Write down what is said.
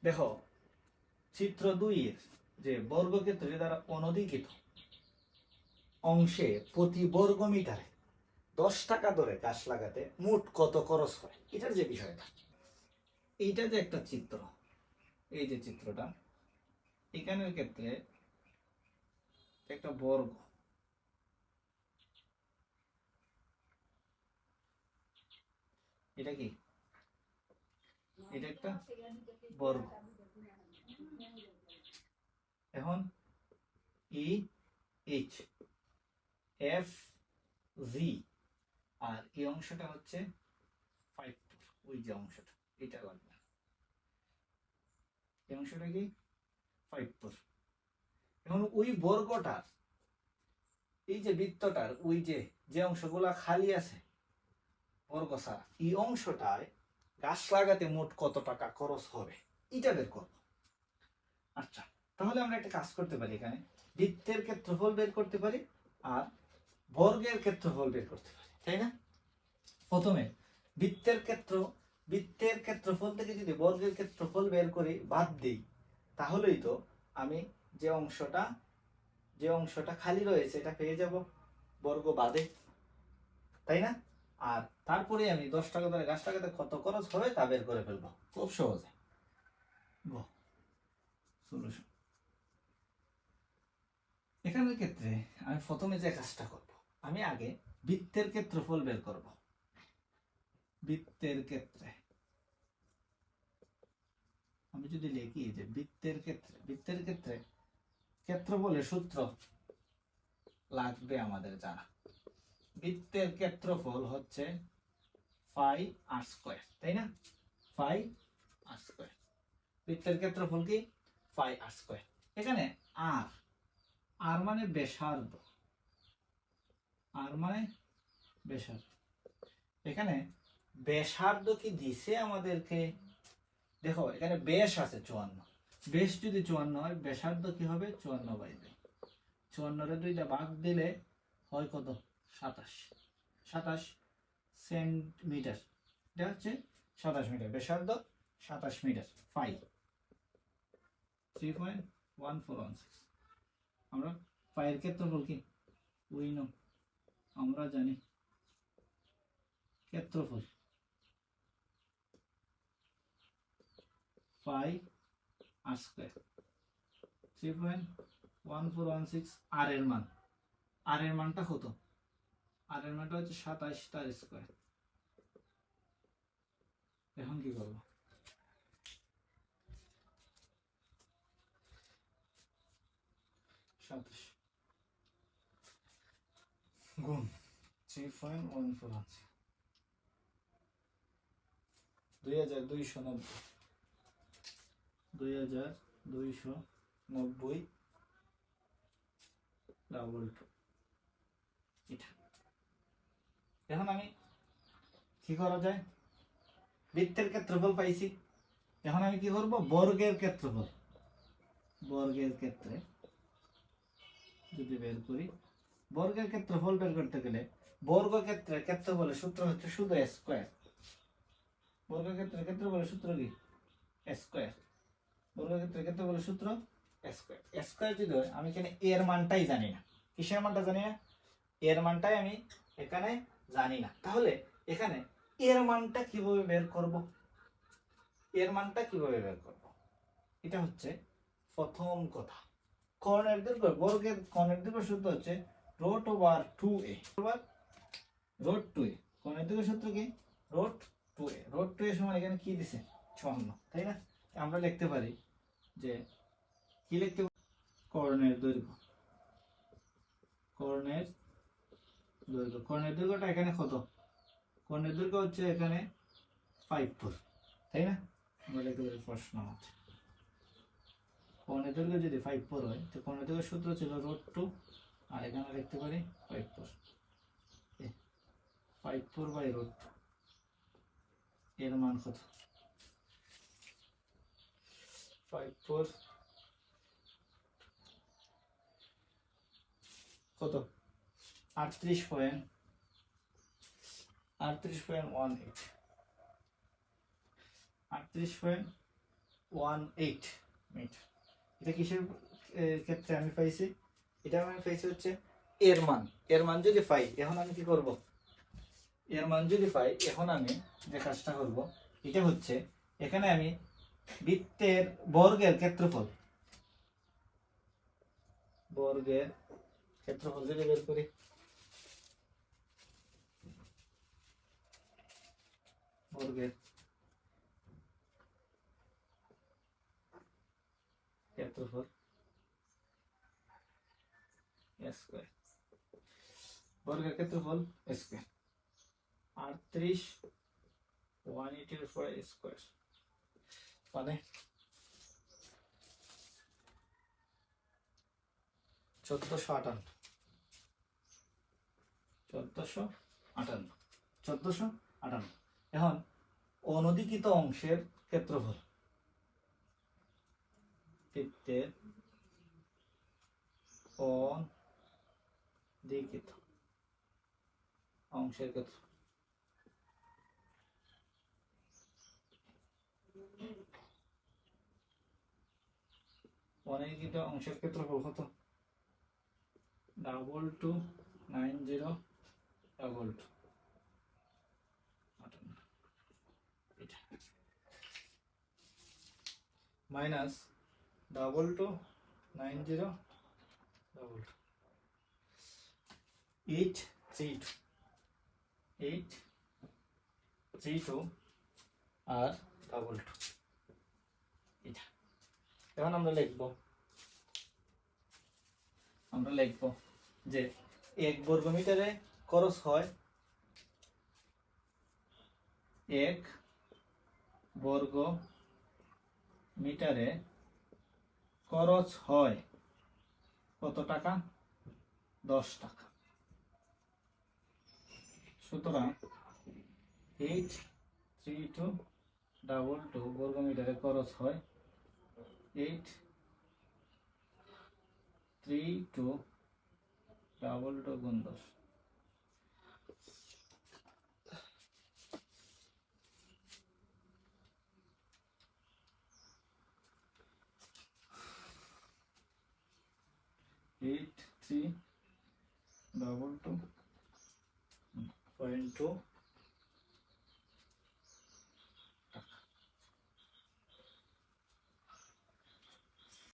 দেখো চিত্র 2 এর যে বর্গক্ষেত্র দ্বারা অনধিকৃত অংশে প্রতি বর্গ মিটারে 10 টাকা ধরে গাছ লাগাতে মোট কত খরচ হয়, এটার যে বিষয়টা, এইটা যে একটা চিত্র, এই যে চিত্রটা এখানের ক্ষেত্রে একটা বর্গ, এটা কি, এটা একটা বর্গ। এখন ই এইচ এফ জি আর এই অংশটা হচ্ছে 5, ওই যে অংশটা এটা লাগবে, এই অংশটা কি 5। এখন ওই বর্গটার এই যে বৃত্তটার ওই যে যে অংশগুলা খালি আছে বর্গ ছাড়া, এই অংশটায় গাছ লাগাতে মোট কত টাকা খরচ হবে এটা বের করব। আচ্ছা, তাহলে আমরা একটা কাজ করতে পারি, এখানে বৃত্তের ক্ষেত্রফল বের করতে পারি আর বর্গের ক্ষেত্রফল বের করতে পারি, তাই না? প্রথমে বৃত্তের ক্ষেত্রফল থেকে যদি বর্গের ক্ষেত্রফল বের করে বাদ দিই, তাহলেই তো আমি যে অংশটা খালি রয়েছে এটা পেয়ে যাব বর্গ বাদে, তাই না? আর তারপরে আমি 10 টাকা ধরে গাছ লাগাতে কত খরচ হবে তা বের করে ফেলবো খুব সহজে। সলিউশন এখানের ক্ষেত্রে আমি প্রথমে যে কাজটা করব, আমি আগে বৃত্তের ক্ষেত্রফল বের করব। বৃত্তের ক্ষেত্রে আমি যদি লিখি যে বৃত্তের ক্ষেত্রে ক্ষেত্রফলের সূত্র লাগবে আমাদের জানা। বৃত্তের ক্ষেত্রফল হচ্ছে পাই আর স্কয়ার, তাই না? পাই আর স্কয়ার, বৃত্তের ক্ষেত্রফল কি পাই আর স্কয়ার। এখানে আর মানে ব্যাসার্ধ, আর মানে ব্যাসার্ধ। এখানে ব্যাসার্ধ কি দিছে আমাদেরকে, দেখো এখানে ব্যাস আছে 54, ব্যাস যদি 54 হয় ব্যাসার্ধ কি হবে 54/2, 54 এর 2টা ভাগ দিলে হয় কত 27 সেন্টিমিটার, এটা হচ্ছে 27 মিটার, ব্যাসার্ধ 27 মিটার, পাই 3.1416। আমরা পায়ের ক্ষেত্রফল কি উই নো, আমরা জানি ক্ষেত্রফল পাই আর স্কয়ার 3.1416। আর এর মানটা কত, আর এর মানটা হচ্ছে 27 তার স্কয়ার। এখন কি করব, গুণ 3.1416 2290 ডাবল টু। এটা এখন আমি কি করা যায়, বৃত্তের ক্ষেত্রফল পাইছি, এখন আমি কি করব বর্গের ক্ষেত্রে যদি বের করি, বর্গের ক্ষেত্রফল বের করতে গেলে বর্গক্ষেত্রের ক্ষেত্রফলের সূত্র হচ্ছে শুধু স্কয়ার। বর্গক্ষেত্রের ক্ষেত্রফলের সূত্র কি স্কয়ার, বর্গক্ষেত্রের ক্ষেত্রফলের সূত্র স্কয়ার। স্কয়ার যদি হয়, আমি এখানে এর মানটাই জানি না, কিসের মানটা জানি না, এর মানটাই আমি এখানে জানি না। তাহলে এখানে এর মানটা কিভাবে বের করব, এটা হচ্ছে প্রথম কথা। কর্ণের দৈর্ঘ্য, বর্গের কর্ণের দৈর্ঘ্য সূত্র হচ্ছে √2a, √2a। কর্ণের দৈর্ঘ্য সূত্র কি √2a, √2a সমান এখানে কি দিছে 54, তাই না? আমরা লিখতে পারি যে কি লিখতে পারি, কর্ণের দৈর্ঘ্যটা এখানে কত, কর্ণের দৈর্ঘ্য হচ্ছে এখানে 5, তাই না? আমরা লিখতে পারি প্রশ্ন আছে কর্ণের দৈর্ঘ্য যদি 5 হয়, তো কর্ণের দৈর্ঘ্য সূত্র ছিল √2, আর এখানে লিখতে পারি 5/√2, এর মান কত 5/4 কত 38.18, 38.18 18 মিটার। এটা কিসের ক্ষেত্রে আমি পাইছি? এটা আমি পাইছি হচ্ছে এর মান। এর মান যদি পাই, এখন আমি কি করব? এর মান যদি পাই, এখন আমি যে কাজটা করব, এটা হচ্ছে এখানে আমি বৃত্তের বর্গের ক্ষেত্রফল যদি বের করি, বর্গের ক্ষেত্রফল স্কয়ার, বর্গের ক্ষেত্রফল স্কয়ার 38 180 উপর স্কয়ার মানে 1458 1458। এখন অনধিকৃত অংশের ক্ষেত্রফল, বৃত্তের অনধিকৃত অংশের ক্ষেত্রফল অনধিকৃত অংশের ক্ষেত্রফল কত? 229022 মাইনাস 2290 832 আর 22 এটা। এখন আমরা লিখব যে 1 বর্গ মিটারে খরচ হয় 1 বর্গ মিটারে খরচ হয় কত টাকা? 10 টাকা। সুতরাং 83222 বর্গ মিটারে খরচ হয় 83222 গুণ 10। Eight three double two point two